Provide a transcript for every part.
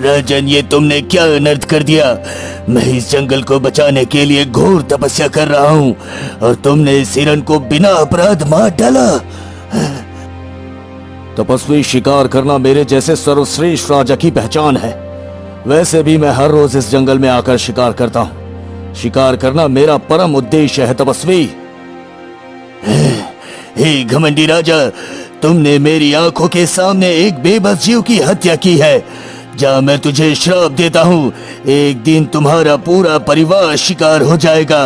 राजन, ये तुमने क्या अनर्थ कर दिया। मैं इस जंगल को बचाने के लिए घोर तपस्या कर रहा हूँ और तुमने इस हिरन को बिना अपराध मार डाला। तपस्वी, शिकार करना मेरे जैसे सर्वश्रेष्ठ राजा की पहचान है। वैसे भी मैं हर रोज इस जंगल में आकर शिकार करता हूँ। शिकार करना मेरा परम उद्देश्य है तपस्वी। हे घमंडी राजा, तुमने मेरी आंखों के सामने एक बेबस जीव की हत्या की है। जा, मैं तुझे श्राप देता हूँ, एक दिन तुम्हारा पूरा परिवार शिकार हो जाएगा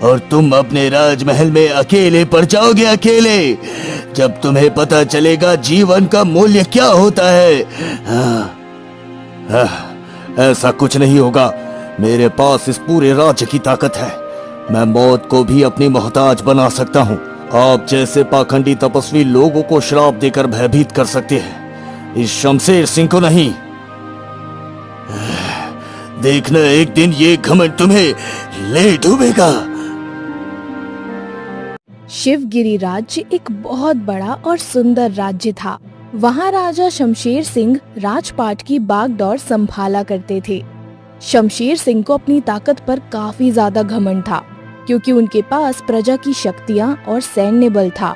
और तुम अपने राजमहल में अकेले पड़ जाओगे, अकेले। जब तुम्हें पता चलेगा जीवन का मूल्य क्या होता है। ऐसा कुछ नहीं होगा। मेरे पास इस पूरे राज्य की ताकत है। मैं मौत को भी अपनी मोहताज बना सकता हूँ। आप जैसे पाखंडी तपस्वी लोगों को श्राप देकर भयभीत कर सकते हैं, इस शमशेर सिंह को नहीं। देखना, एक दिन ये घमंड तुम्हें ले डूबेगा। शिवगिरी राज्य एक बहुत बड़ा और सुंदर राज्य था। वहाँ राजा शमशेर सिंह राजपाट की बागडोर संभाला करते थे। शमशेर सिंह को अपनी ताकत पर काफी ज्यादा घमंड था, क्योंकि उनके पास प्रजा की शक्तियाँ और सैन्य बल था।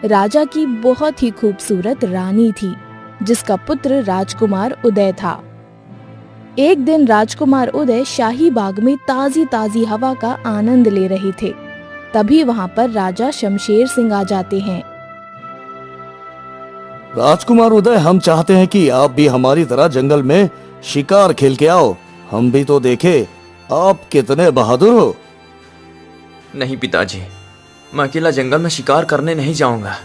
राजा की बहुत ही खूबसूरत रानी थी, जिसका पुत्र राजकुमार उदय था। एक दिन राजकुमार उदय शाही बाग में ताजी ताजी हवा का आनंद ले रहे थे। तभी वहाँ पर राजा शमशेर सिंह आ जाते हैं। राजकुमार उदय, हम चाहते हैं कि आप भी हमारी तरह जंगल में शिकार खेल के आओ। हम भी तो देखे आप कितने बहादुर हो। नहीं पिताजी, मैं अकेला जंगल में शिकार करने नहीं जाऊंगा।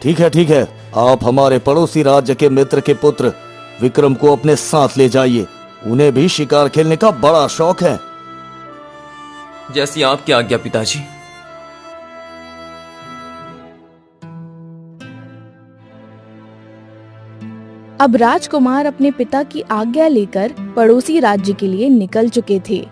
ठीक है, आप हमारे पड़ोसी राज्य के मित्र के पुत्र विक्रम को अपने साथ ले जाइए। उन्हें भी शिकार खेलने का बड़ा शौक है। जैसी आपकी आज्ञा पिताजी। अब राजकुमार अपने पिता की आज्ञा लेकर पड़ोसी राज्य के लिए निकल चुके थे।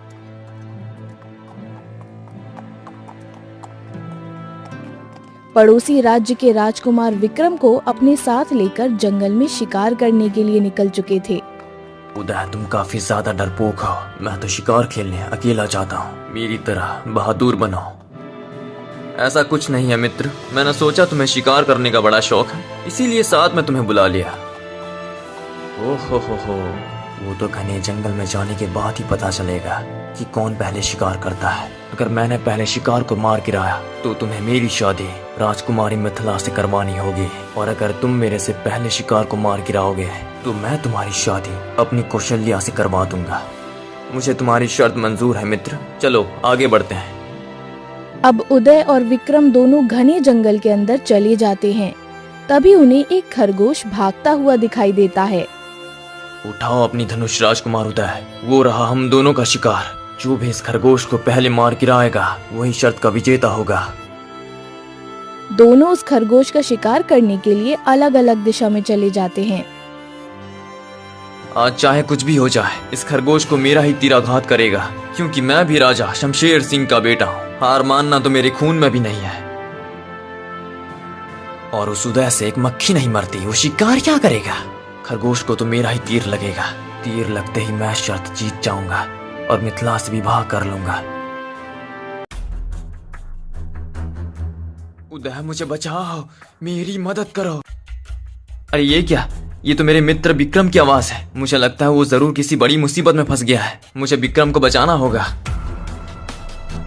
पड़ोसी राज्य के राजकुमार विक्रम को अपने साथ लेकर जंगल में शिकार करने के लिए निकल चुके थे। उदय, तुम काफी ज्यादा डरपोक हो। मैं तो शिकार खेलने अकेला जाता हूँ। मेरी तरह बहादुर बनो। ऐसा कुछ नहीं है मित्र, मैंने सोचा तुम्हें शिकार करने का बड़ा शौक है, इसीलिए साथ में तुम्हें बुला लिया। ओहो हो, वो तो घने जंगल में जाने के बाद ही पता चलेगा कि कौन पहले शिकार करता है। अगर मैंने पहले शिकार को मार गिराया तो तुम्हें मेरी शादी राजकुमारी मिथिला से करवानी होगी, और अगर तुम मेरे से पहले शिकार को मार गिराओगे तो मैं तुम्हारी शादी अपनी कौशल्या से करवा दूंगा। मुझे तुम्हारी शर्त मंजूर है मित्र, चलो आगे बढ़ते हैं। अब उदय और विक्रम दोनों घने जंगल के अंदर चले जाते हैं। तभी उन्हें एक खरगोश भागता हुआ दिखाई देता है। उठाओ अपनी धनुष राजकुमार उदय, वो रहा हम दोनों का शिकार। जो भी इस खरगोश को पहले मार गिराएगा वही शर्त का विजेता होगा। दोनों उस खरगोश का शिकार करने के लिए अलग अलग दिशा में चले जाते हैं। आज चाहे कुछ भी हो जाए, इस खरगोश को मेरा ही तीराघात करेगा, क्योंकि मैं भी राजा शमशेर सिंह का बेटा हूँ। हार मानना तो मेरे खून में भी नहीं है। और उस उदय से एक मक्खी नहीं मरती, वो शिकार क्या करेगा? खरगोश को तो मेरा ही तीर लगेगा। तीर लगते ही मैं शर्त जीत जाऊंगा और मिथिला से विवाह कर लूंगा। उदय, मुझे बचाओ, मेरी मदद करो। अरे ये क्या? ये तो मेरे मित्र विक्रम की आवाज है। मुझे लगता है वो जरूर किसी बड़ी मुसीबत में फंस गया है। मुझे विक्रम को बचाना होगा।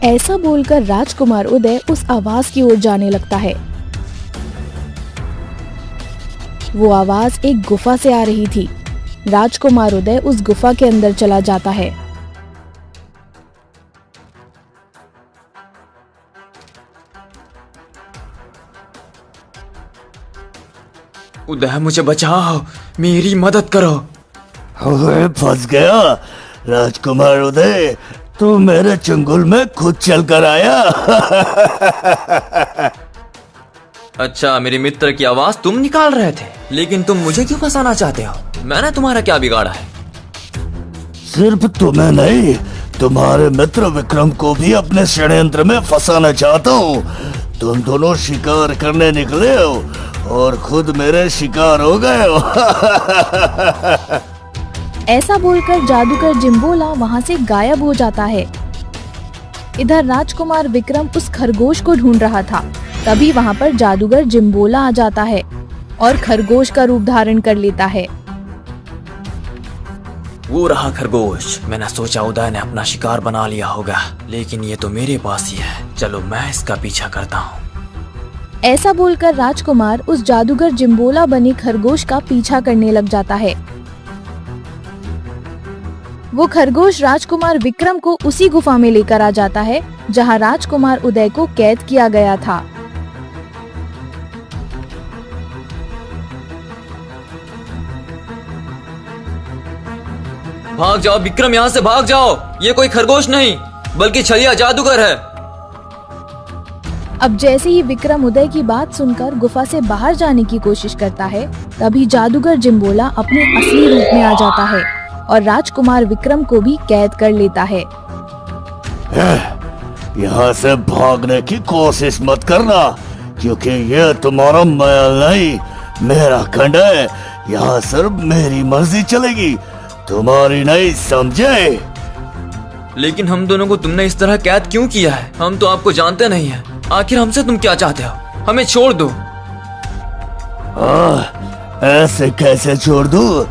ऐसा बोलकर राजकुमार उदय उस आवाज की ओर जाने लगता है। वो आवाज एक गुफा से आ रही थी। राजकुमार उदय उस गुफा के अंदर चला जाता है। उदय, मुझे बचाओ, मेरी मदद करो। ओए, फंस गया राजकुमार उदय, तू मेरे चंगुल में खुद चल कर आया। अच्छा, मेरे मित्र की आवाज तुम निकाल रहे थे, लेकिन तुम मुझे क्यों फंसाना चाहते हो? मैंने तुम्हारा क्या बिगाड़ा है? सिर्फ तुम्हें नहीं, तुम्हारे मित्र विक्रम को भी अपने षड्यंत्र में फंसाना चाहता हूँ। तुम दोनों शिकार करने निकले हो और खुद मेरे शिकार हो गए हो। ऐसा बोलकर जादूगर जिम्बोला वहाँ से गायब हो जाता है। इधर राजकुमार विक्रम उस खरगोश को ढूंढ रहा था। तभी वहाँ पर जादूगर जिम्बोला आ जाता है और खरगोश का रूप धारण कर लेता है। वो रहा खरगोश। मैंने सोचा उदय ने अपना शिकार बना लिया होगा, लेकिन ये तो मेरे पास ही है। चलो मैं इसका पीछा करता हूँ। ऐसा बोलकर राजकुमार उस जादूगर जिम्बोला बने खरगोश का पीछा करने लग जाता है। वो खरगोश राजकुमार विक्रम को उसी गुफा में लेकर आ जाता है जहाँ राजकुमार उदय को कैद किया गया था। भाग जाओ विक्रम, यहाँ से भाग जाओ। ये कोई खरगोश नहीं बल्कि छलिया जादूगर है। अब जैसे ही विक्रम उदय की बात सुनकर गुफा से बाहर जाने की कोशिश करता है, तभी जादूगर जिम्बोला अपने असली रूप में आ जाता है और राजकुमार विक्रम को भी कैद कर लेता है। यहाँ से भागने की कोशिश मत करना, क्योंकि ये तुम्हारा महल नहीं, मेरा खंड है। यहाँ सिर्फ मेरी मर्जी चलेगी, तुम्हारी नहीं, समझे? लेकिन हम दोनों को तुमने इस तरह कैद क्यों किया है? हम तो आपको जानते नहीं हैं। आखिर हमसे तुम क्या चाहते हो? हमें छोड़ दो। ऐसे कैसे छोड़ दूं?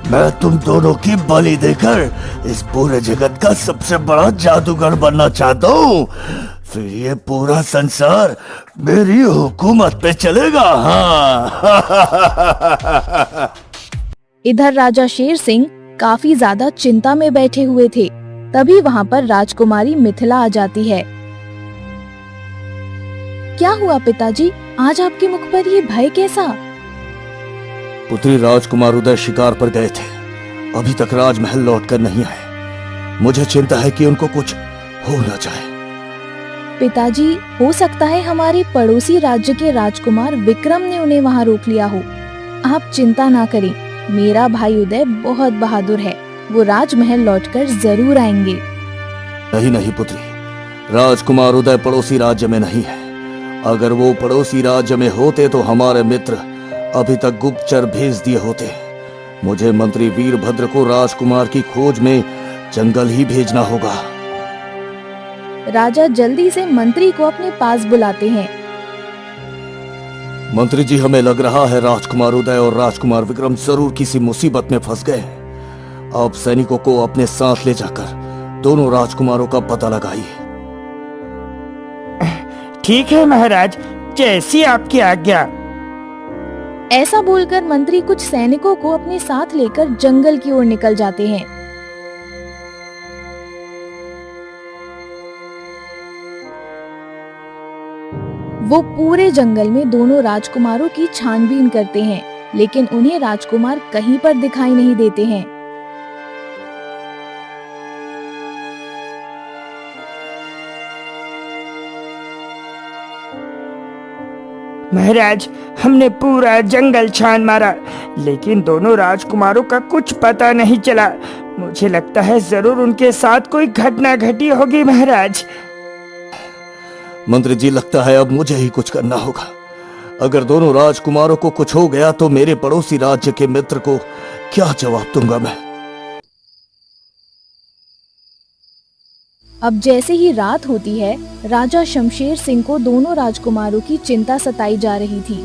मैं तुम दोनों की बलि देकर इस पूरे जगत का सबसे बड़ा जादूगर बनना चाहता हूँ। फिर ये पूरा संसार मेरी हुकूमत पे चलेगा। हाँ। इधर राजा शेर सिंह काफी ज्यादा चिंता में बैठे हुए थे। तभी वहाँ पर राजकुमारी मिथिला आ जाती है। क्या हुआ पिताजी, आज आपके मुख पर ये भय कैसा? पुत्री, राजकुमार उदय शिकार पर गए थे, अभी तक राजमहल लौटकर नहीं आए। मुझे चिंता है कि उनको कुछ हो न जाए। पिताजी, हो सकता है हमारे पड़ोसी राज्य के राजकुमार विक्रम ने उन्हें वहाँ रोक लिया हो। आप चिंता ना करें, मेरा भाई उदय बहुत बहादुर है, वो राजमहल लौटकर जरूर आएंगे। नहीं नहीं पुत्री, राजकुमार उदय पड़ोसी राज्य में नहीं है। अगर वो पड़ोसी राज्य में होते तो हमारे मित्र अभी तक गुप्तचर भेज दिए होते। मुझे मंत्री वीरभद्र को राजकुमार की खोज में जंगल ही भेजना होगा। राजा जल्दी से मंत्री को अपने पास बुलाते हैं। मंत्री जी, हमें लग रहा है राजकुमार उदय और राजकुमार विक्रम जरूर किसी मुसीबत में फंस गए हैं। आप सैनिकों को अपने साथ ले जाकर दोनों राजकुमारों का पता लगाइए। ठीक है महाराज, जैसी आपकी आज्ञा। ऐसा बोलकर मंत्री कुछ सैनिकों को अपने साथ लेकर जंगल की ओर निकल जाते हैं। वो पूरे जंगल में दोनों राजकुमारों की छानबीन करते हैं, लेकिन उन्हें राजकुमार कहीं पर दिखाई नहीं देते हैं। महाराज, हमने पूरा जंगल छान मारा, लेकिन दोनों राजकुमारों का कुछ पता नहीं चला। मुझे लगता है जरूर उनके साथ कोई घटना घटी होगी महाराज। मंत्री जी, लगता है अब मुझे ही कुछ करना होगा। अगर दोनों राजकुमारों को कुछ हो गया तो मेरे पड़ोसी राज्य के मित्र को क्या जवाब दूंगा मैं? अब जैसे ही रात होती है, राजा शमशेर सिंह को दोनों राजकुमारों की चिंता सताई जा रही थी।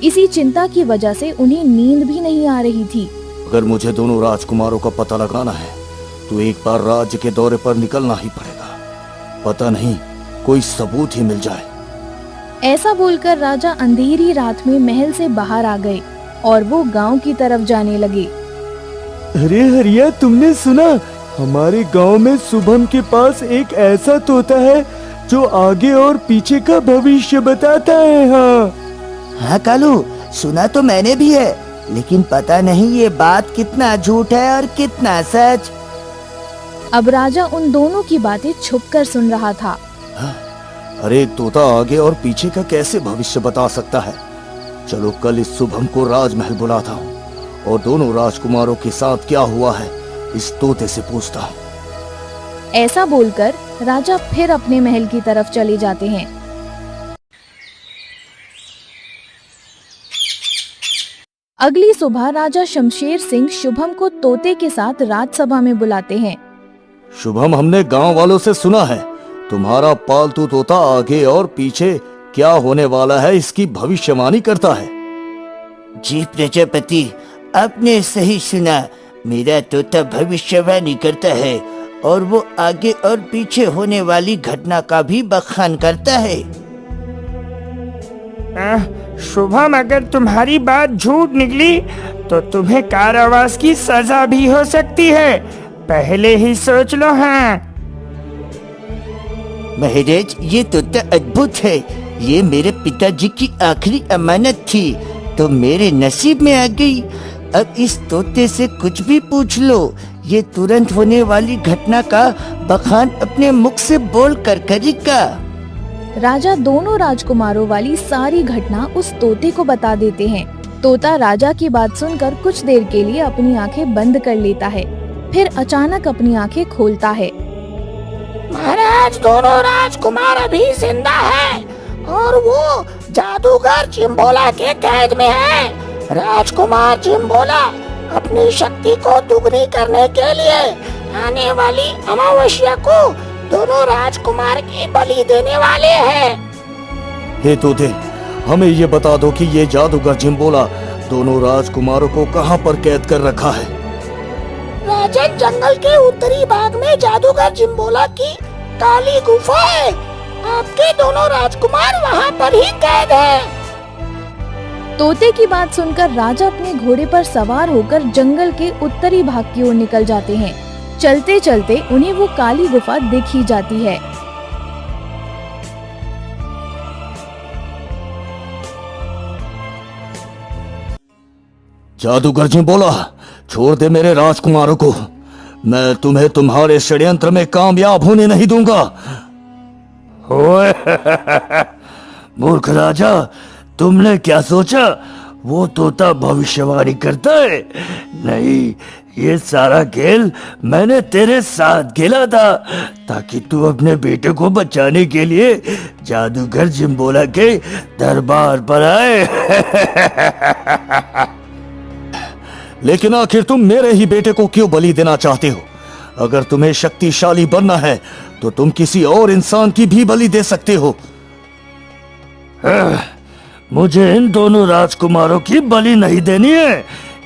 इसी चिंता की वजह से उन्हें नींद भी नहीं आ रही थी। अगर मुझे दोनों राजकुमारों का पता लगाना है तो एक बार राज्य के दौरे पर निकलना ही पड़ेगा। पता नहीं कोई सबूत ही मिल जाए। ऐसा बोलकर राजा अंधेरी रात में महल से बाहर आ गए और वो गांव की तरफ जाने लगे। अरे हरिया, तुमने सुना? हमारे गांव में शुभम के पास एक ऐसा तोता है जो आगे और पीछे का भविष्य बताता है। हाँ कालू, सुना तो मैंने भी है, लेकिन पता नहीं ये बात कितना झूठ है और कितना सच। अब राजा उन दोनों की बातें छुपकर सुन रहा था। अरे एक तोता आगे और पीछे का कैसे भविष्य बता सकता है? चलो कल इस शुभम को राजमहल बुलाता हूँ और दोनों राजकुमारों के साथ क्या हुआ है इस तोते से पूछता हूँ। ऐसा बोलकर राजा फिर अपने महल की तरफ चले जाते हैं। अगली सुबह राजा शमशेर सिंह शुभम को तोते के साथ राजसभा में बुलाते हैं। शुभम, हमने गांव वालों से सुना है तुम्हारा पालतू तोता आगे और पीछे क्या होने वाला है इसकी भविष्यवाणी करता है। जी प्रजापति, आपने सही सुना। मेरा तोता भविष्यवाणी करता है और वो आगे और पीछे होने वाली घटना का भी बखान करता है। शुभम, अगर तुम्हारी बात झूठ निकली तो तुम्हें कारावास की सजा भी हो सकती है, पहले ही सोच लो। हाँ महाराज, ये तोता अद्भुत है। ये मेरे पिताजी की आखिरी अमानत थी, तो मेरे नसीब में आ गई। अब इस तोते से कुछ भी पूछ लो, ये तुरंत होने वाली घटना का बखान अपने मुख से बोल कर करेगा। राजा दोनों राजकुमारों वाली सारी घटना उस तोते को बता देते हैं। तोता राजा की बात सुनकर कुछ देर के लिए अपनी आंखें बंद कर लेता है, फिर अचानक अपनी आंखें खोलता है। महाराज, दोनों राजकुमार अभी जिंदा हैं और वो जादूगर चिम्बोला के कैद में है। राजकुमार चिम्बोला अपनी शक्ति को दुगनी करने के लिए आने वाली अमावस्या को दोनों राजकुमार की बलि देने वाले हैं। हे तोते, हमें ये बता दो कि ये जादूगर जिम्बोला दोनों राजकुमारों को कहाँ पर कैद कर रखा है। राजन, जंगल के उत्तरी भाग में जादूगर जिम्बोला की काली गुफा है। आपके दोनों राजकुमार वहाँ पर ही कैद हैं। तोते की बात सुनकर राजा अपने घोड़े पर सवार होकर जंगल के उत्तरी भाग की ओर निकल जाते हैं। चलते चलते उन्हें वो काली गुफा दिख ही जाती है। जादूगर जिम्बोला, छोड़ दे मेरे राजकुमारों को। मैं तुम्हें तुम्हारे षड्यंत्र में कामयाब होने नहीं दूंगा। ओए मूर्ख राजा, तुमने क्या सोचा वो तोता भविष्यवाणी करता है? नहीं, ये सारा खेल मैंने तेरे साथ खेला था ताकि तू अपने बेटे को बचाने के लिए जादूगर जिम्बोला के दरबार पर आए। लेकिन आखिर तुम मेरे ही बेटे को क्यों बलि देना चाहते हो? अगर तुम्हें शक्तिशाली बनना है तो तुम किसी और इंसान की भी बलि दे सकते हो। मुझे इन दोनों राजकुमारों की बलि नहीं देनी है।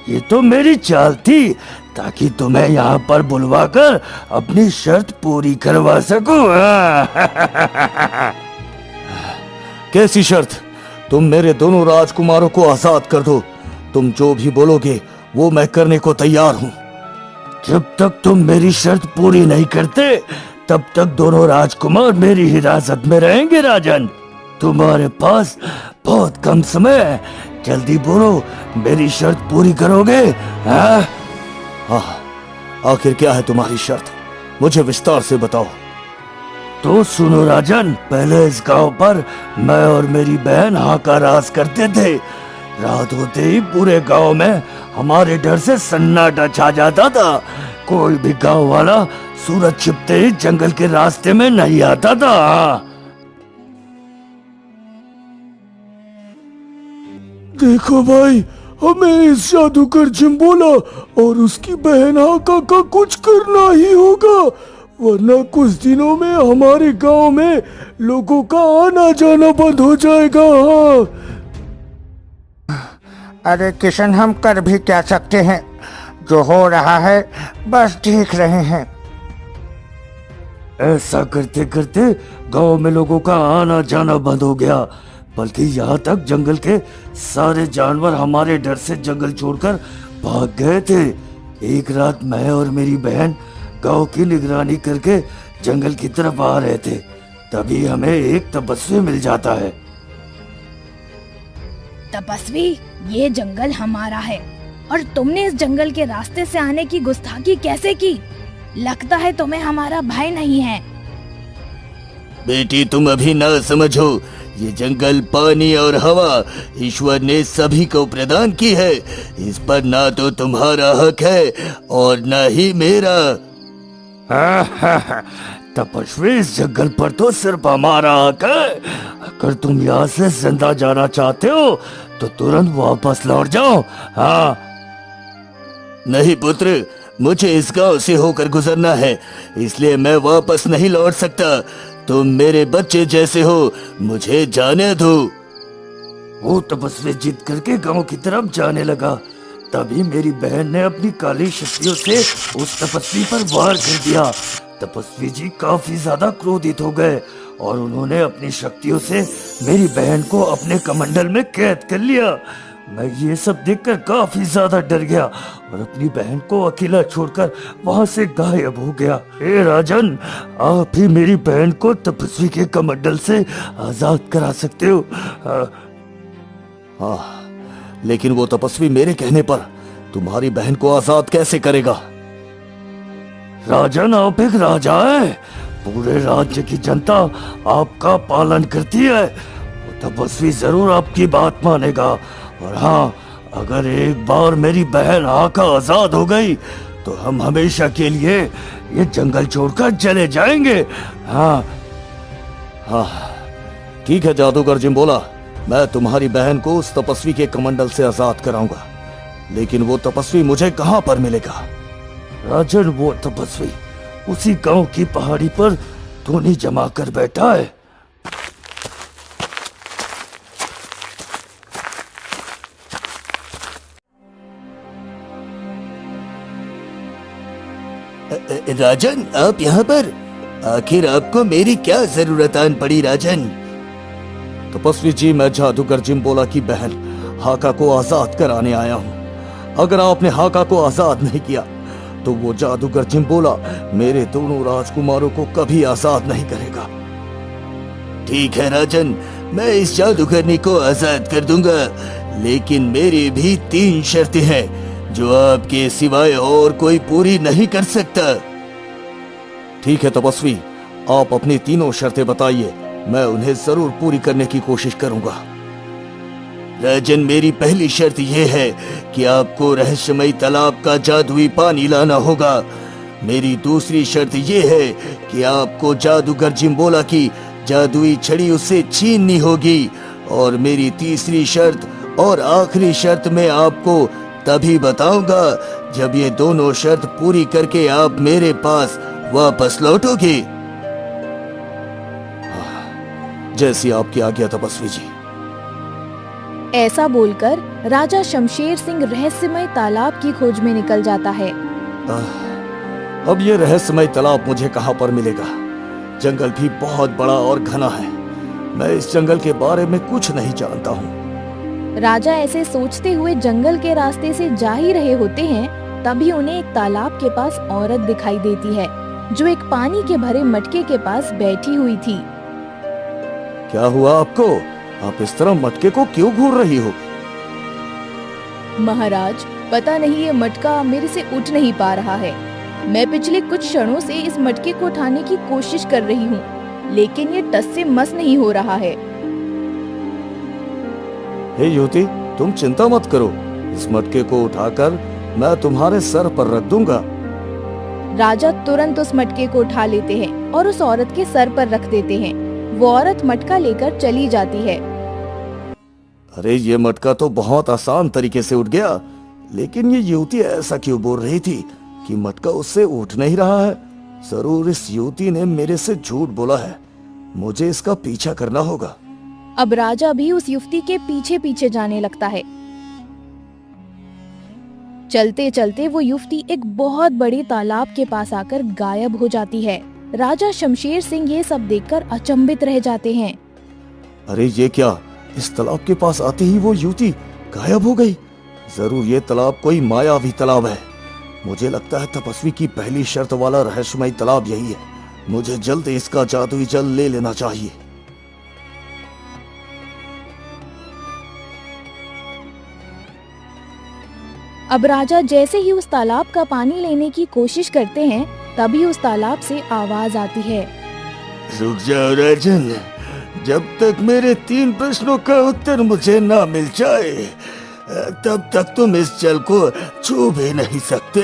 ये तो मेरी चाल थी ताकि तुम्हें यहाँ पर बुलवाकर अपनी शर्त पूरी करवा सकूं। कैसी शर्त? तुम मेरे दोनों राजकुमारों को आजाद कर दो। तुम जो भी बोलोगे वो मैं करने को तैयार हूँ। जब तक तुम मेरी शर्त पूरी नहीं करते तब तक दोनों राजकुमार मेरी हिरासत में रहेंगे। राजन, तुम्हारे पास बहुत कम समय है, जल्दी बोलो, मेरी शर्त पूरी करोगे? हाँ? आखिर क्या है तुम्हारी शर्त? मुझे विस्तार से बताओ। तो सुनो राजन, पहले इस गांव पर मैं और मेरी बहन हाका राज करते थे। रात होते ही पूरे गांव में हमारे डर से सन्नाटा छा जाता था। कोई भी गांव वाला सूरज छिपते ही जंगल के रास्ते में नहीं आता था। देखो भाई, हमें इस जादूगर जिम्बोला और उसकी बहन हाका का कुछ करना ही होगा, वरना कुछ दिनों में हमारे गांव में लोगों का आना जाना बंद हो जाएगा। अरे किशन, हम कर भी क्या सकते हैं? जो हो रहा है बस देख रहे हैं। ऐसा करते करते गांव में लोगों का आना जाना बंद हो गया, बल्कि यहाँ तक जंगल के सारे जानवर हमारे डर से जंगल छोड़कर भाग गए थे। एक रात मैं और मेरी बहन गांव की निगरानी करके जंगल की तरफ आ रहे थे, तभी हमें एक तपस्वी मिल जाता है। तपस्वी, ये जंगल हमारा है और तुमने इस जंगल के रास्ते से आने की गुस्ताखी कैसे की? लगता है तुम्हें हमारा भय नहीं है। बेटी, तुम अभी ना समझो, ये जंगल, पानी और हवा ईश्वर ने सभी को प्रदान की है। इस पर ना तो तुम्हारा हक है और ना ही मेरा। तपस्वी, इस जंगल पर तो सिर्फ हमारा हक है। अगर तुम यहाँ से जिंदा जाना चाहते हो तो तुरंत वापस लौट जाओ। हाँ। नहीं पुत्र, मुझे इस गांव से होकर गुजरना है, इसलिए मैं वापस नहीं लौट सकता। तुम मेरे बच्चे जैसे हो, मुझे जाने दो। वो तपस्वी जिद करके गांव की तरफ जाने लगा। तभी मेरी बहन ने अपनी काली शक्तियों से उस तपस्वी पर वार कर दिया। तपस्वी जी काफी ज्यादा क्रोधित हो गए और उन्होंने अपनी शक्तियों से मेरी बहन को अपने कमंडल में कैद कर लिया। मैं ये सब देखकर काफी ज्यादा डर गया और अपनी बहन को अकेला छोड़कर वहां से गायब हो गया। हे राजन, आप ही मेरी बहन को तपस्वी के कमंडल से आजाद करा सकते हो। हाँ, लेकिन वो तपस्वी मेरे कहने पर तुम्हारी बहन को आजाद कैसे करेगा? राजन, आप एक राजा है, पूरे राज्य की जनता आपका पालन करती है। वो तपस्वी जरूर आपकी बात मानेगा। और हाँ, अगर एक बार मेरी बहन हाका आजाद हो गई तो हम हमेशा के लिए ये जंगल छोड़कर चले जाएंगे। हाँ। हाँ, ठीक है जादूगर जिम्बोला, मैं तुम्हारी बहन को उस तपस्वी के कमंडल से आजाद कराऊंगा। लेकिन वो तपस्वी मुझे कहां पर मिलेगा? राजन, वो तपस्वी उसी गांव की पहाड़ी पर धूनी जमा कर बैठा है। राजन, आप यहाँ पर? आखिर आपको मेरी क्या जरूरत आन पड़ी राजन? तपस्वी जी, मैं जादूगर जिम्बोला की बहन हाका को आजाद कराने आया हूँ। अगर आपने हाका को आजाद नहीं किया तो वो जादूगर जिम्बोला मेरे दोनों राजकुमारों को कभी आजाद नहीं करेगा। ठीक है राजन, मैं इस जादूगरनी को आजाद कर दूंगा, लेकिन मेरी भी 3 शर्तें हैं जो आपके सिवाय और कोई पूरी नहीं कर सकता। ठीक है तपस्वी, आप अपनी तीनों शर्तें बताइए, मैं उन्हें जरूर पूरी करने की कोशिश करूंगा। राजन, मेरी पहली शर्त यह है कि आपको रहस्यमयी तालाब का जादुई पानी लाना होगा। मेरी दूसरी शर्त यह है कि आपको जादूगर जिम्बोला की जादुई छड़ी उससे छीननी होगी। और मेरी तीसरी शर्त और आखिरी शर्त मैं आपको तभी बताऊंगा जब ये दोनों शर्त पूरी करके आप मेरे पास वापस लौटोगे। जैसी आपकी आज्ञा तपस्वी जी। ऐसा बोलकर राजा शमशेर सिंह रहस्यमय तालाब की खोज में निकल जाता है। अब ये रहस्यमय तालाब मुझे कहां पर मिलेगा? जंगल भी बहुत बड़ा और घना है। मैं इस जंगल के बारे में कुछ नहीं जानता हूँ। राजा ऐसे सोचते हुए जंगल के रास्ते से जा ही रहे होते हैं, तभी उन्हें एक तालाब के पास औरत दिखाई देती है जो एक पानी के भरे मटके के पास बैठी हुई थी। क्या हुआ आपको? आप इस तरह मटके को क्यों घूर रही हो? महाराज, पता नहीं ये मटका मेरे से उठ नहीं पा रहा है। मैं पिछले कुछ क्षणों से इस मटके को उठाने की कोशिश कर रही हूँ, लेकिन ये टस से मस नहीं हो रहा है। हे युवती, तुम चिंता मत करो, इस मटके को उठाकर मैं तुम्हारे सर पर रख दूंगा। राजा तुरंत उस मटके को उठा लेते हैं और उस औरत के सर पर रख देते हैं। वो औरत मटका लेकर चली जाती है। अरे ये मटका तो बहुत आसान तरीके से उठ गया, लेकिन ये युवती ऐसा क्यों बोल रही थी कि मटका उससे उठ नहीं रहा है? जरूर इस युवती ने मेरे से झूठ बोला है। मुझे इसका पीछा करना होगा। अब राजा भी उस युवती के पीछे पीछे जाने लगता है। चलते चलते वो युवती एक बहुत बड़े तालाब के पास आकर गायब हो जाती है। राजा शमशेर सिंह ये सब देखकर अचंभित रह जाते हैं। अरे ये क्या? इस तालाब के पास आते ही वो युवती गायब हो गई। जरूर ये तालाब कोई मायावी तालाब है। मुझे लगता है तपस्वी की पहली शर्त वाला रहस्यमय तालाब यही है। मुझे जल्द इसका जादुई जल ले लेना चाहिए। अब राजा जैसे ही उस तालाब का पानी लेने की कोशिश करते हैं, तभी उस तालाब से आवाज आती है। रुक जाओ राजन, जब तक मेरे 3 प्रश्नों का उत्तर मुझे ना मिल जाए तब तक तुम इस जल को छू भी नहीं सकते।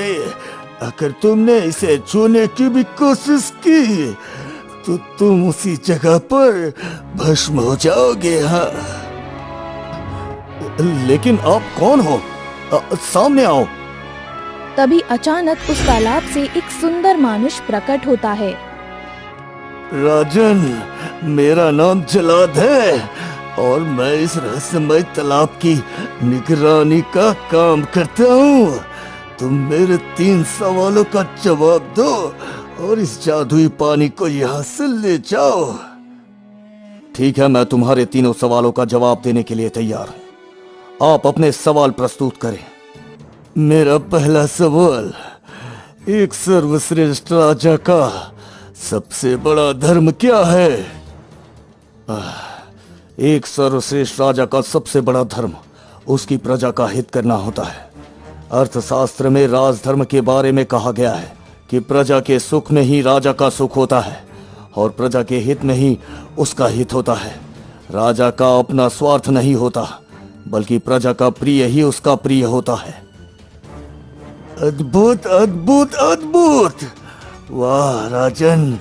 अगर तुमने इसे छूने की भी कोशिश की तो तुम उसी जगह पर भस्म हो जाओगे। हाँ, लेकिन आप कौन हो? सामने आओ। तभी अचानक उस तालाब से एक सुंदर मानुष प्रकट होता है। राजन, मेरा नाम जलाद है और मैं इस रहस्यमय तालाब की निगरानी का काम करता हूँ। तुम मेरे 3 सवालों का जवाब दो और इस जादुई पानी को यहाँ से ले जाओ। ठीक है, मैं तुम्हारे तीनों सवालों का जवाब देने के लिए तैयार हूँ। आप अपने सवाल प्रस्तुत करें। मेरा पहला सवाल, एक सर्वश्रेष्ठ राजा का सबसे बड़ा धर्म क्या है? एक सर्वश्रेष्ठ राजा का सबसे बड़ा धर्म उसकी प्रजा का हित करना होता है। अर्थशास्त्र में राजधर्म के बारे में कहा गया है कि प्रजा के सुख में ही राजा का सुख होता है और प्रजा के हित में ही उसका हित होता है। राजा का अपना स्वार्थ नहीं होता, बल्कि प्रजा का प्रिय ही उसका प्रिय होता है। अद्भुत अद्भुत अद्भुत! वाह राजन।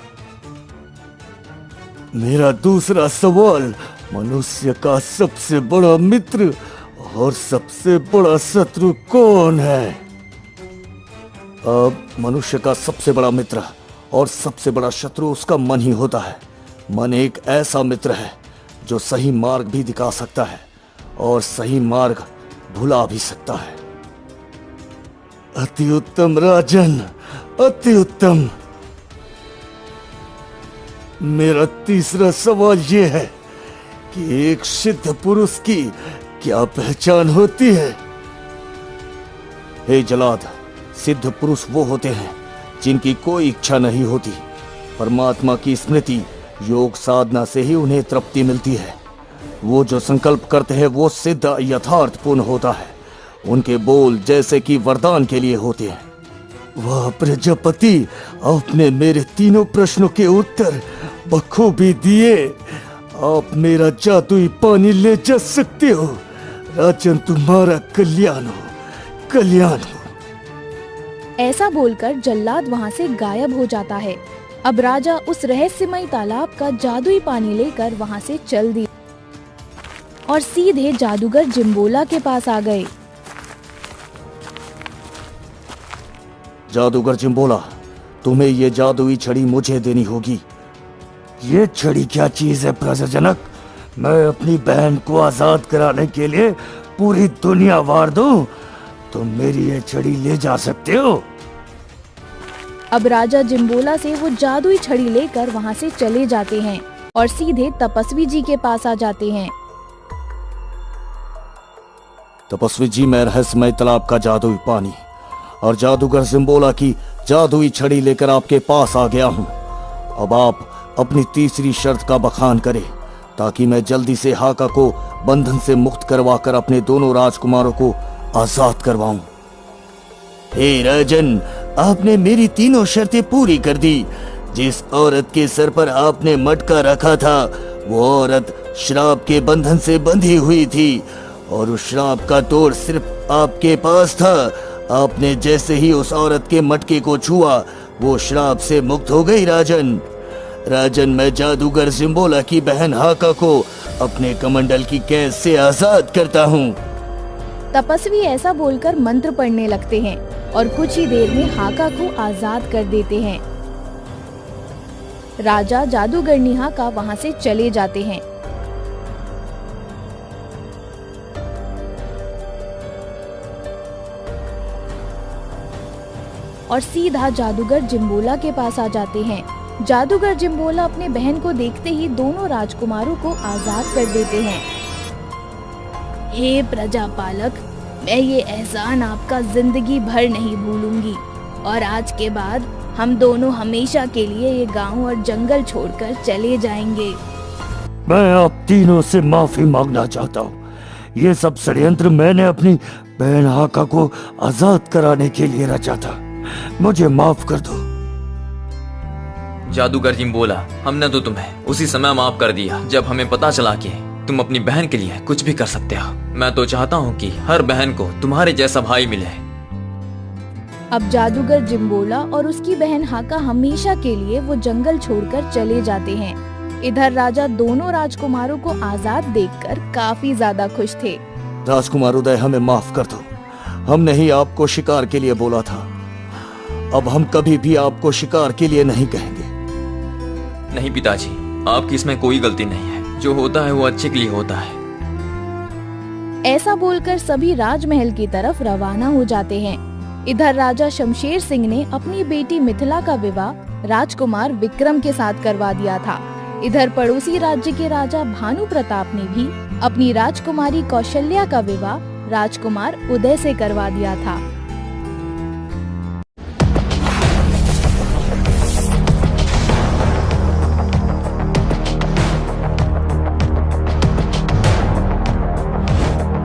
मेरा दूसरा सवाल, मनुष्य का सबसे बड़ा मित्र और सबसे बड़ा शत्रु कौन है? मनुष्य का सबसे बड़ा मित्र और सबसे बड़ा शत्रु उसका मन ही होता है। मन एक ऐसा मित्र है जो सही मार्ग भी दिखा सकता है और सही मार्ग भुला भी सकता है। अति उत्तम राजन, अति उत्तम। मेरा तीसरा सवाल ये है कि एक सिद्ध पुरुष की क्या पहचान होती है? हे जलाद, सिद्ध पुरुष वो होते हैं जिनकी कोई इच्छा नहीं होती। परमात्मा की स्मृति, योग साधना से ही उन्हें तृप्ति मिलती है। वो जो संकल्प करते हैं वो सिद्ध यथार्थपूर्ण होता है। उनके बोल जैसे कि वरदान के लिए होते हैं। वाह प्रजापति, आपने मेरे तीनों प्रश्नों के उत्तर बखूबी दिए। आप मेरा जादुई पानी ले जा सकते हो। राजन, तुम्हारा कल्याण हो, कल्याण हो। ऐसा बोलकर जल्लाद वहां से गायब हो जाता है। अब राजा उस रहस्यमय तालाब का जादुई पानी लेकर वहां से चल दिए और सीधे जादूगर जिम्बोला के पास आ गए। जादूगर जिम्बोला, तुम्हें ये जादुई छड़ी मुझे देनी होगी। ये छड़ी क्या चीज है प्रजाजनक? मैं अपनी बहन को आजाद कराने के लिए पूरी दुनिया वार दूं? तुम मेरी ये छड़ी ले जा सकते हो। अब राजा जिम्बोला से वो जादुई छड़ी लेकर वहां से चले जाते हैं और सीधे तपस्वी जी के पास आ जाते हैं। तपस्वी जी, मैं रहस्यमय तालाब का जादुई पानी और जादूगर जिम्बोला की जादुई छड़ी लेकर आपके पास आ गया हूँ। अब आप अपनी तीसरी शर्त का बखान करें ताकि मैं जल्दी से हाका को बंधन से मुक्त करवाकर अपने दोनों राजकुमारों को आजाद करवाऊं। हे राजन, आपने मेरी तीनों शर्तें पूरी कर दी। जिस औरत के सर पर आपने मटका रखा था वो औरत श्राप के बंधन से बंधी हुई थी और उस श्राप का तोड़ सिर्फ आपके पास था। आपने जैसे ही उस औरत के मटके को छुआ वो श्राप से मुक्त हो गई। राजन, मैं जादूगर जिम्बोला की बहन हाका को अपने कमंडल की कैद से आजाद करता हूँ। तपस्वी ऐसा बोलकर मंत्र पढ़ने लगते हैं और कुछ ही देर में हाका को आजाद कर देते हैं। राजा जादूगरनी हाका वहां से चले जाते हैं। और सीधा जादूगर जिम्बोला के पास आ जाते हैं। जादूगर जिम्बोला अपने बहन को देखते ही दोनों राजकुमारों को आजाद कर देते हैं। हे प्रजापालक, मैं ये एहसान आपका जिंदगी भर नहीं भूलूंगी और आज के बाद हम दोनों हमेशा के लिए ये गांव और जंगल छोड़कर चले जाएंगे। मैं आप तीनों से माफी मांगना चाहता हूँ। ये सब षड्यंत्र मैंने अपनी बहन हाका को आजाद कराने के लिए रचा था। मुझे माफ कर दो। जादूगर जिम्बोला, हमने तो तुम्हें उसी समय माफ कर दिया जब हमें पता चला कि तुम अपनी बहन के लिए कुछ भी कर सकते हो। मैं तो चाहता हूँ कि हर बहन को तुम्हारे जैसा भाई मिले। अब जादूगर जिम्बोला और उसकी बहन हाका हमेशा के लिए वो जंगल छोड़कर चले जाते हैं। इधर राजा दोनों राजकुमारों को आजाद देखकर काफी ज्यादा खुश थे। राजकुमार उदय, हमें माफ कर दो। हमने ही आपको शिकार के लिए बोला था। अब हम कभी भी आपको शिकार के लिए नहीं कहेंगे। नहीं पिताजी, आपकी इसमें कोई गलती नहीं है। जो होता है वो अच्छे के लिए होता है। ऐसा बोलकर सभी राजमहल की तरफ रवाना हो जाते हैं। इधर राजा शमशेर सिंह ने अपनी बेटी मिथिला का विवाह राजकुमार विक्रम के साथ करवा दिया था। इधर पड़ोसी राज्य के राजा भानु प्रताप ने भी अपनी राजकुमारी कौशल्या का विवाह राजकुमार उदय से करवा दिया था।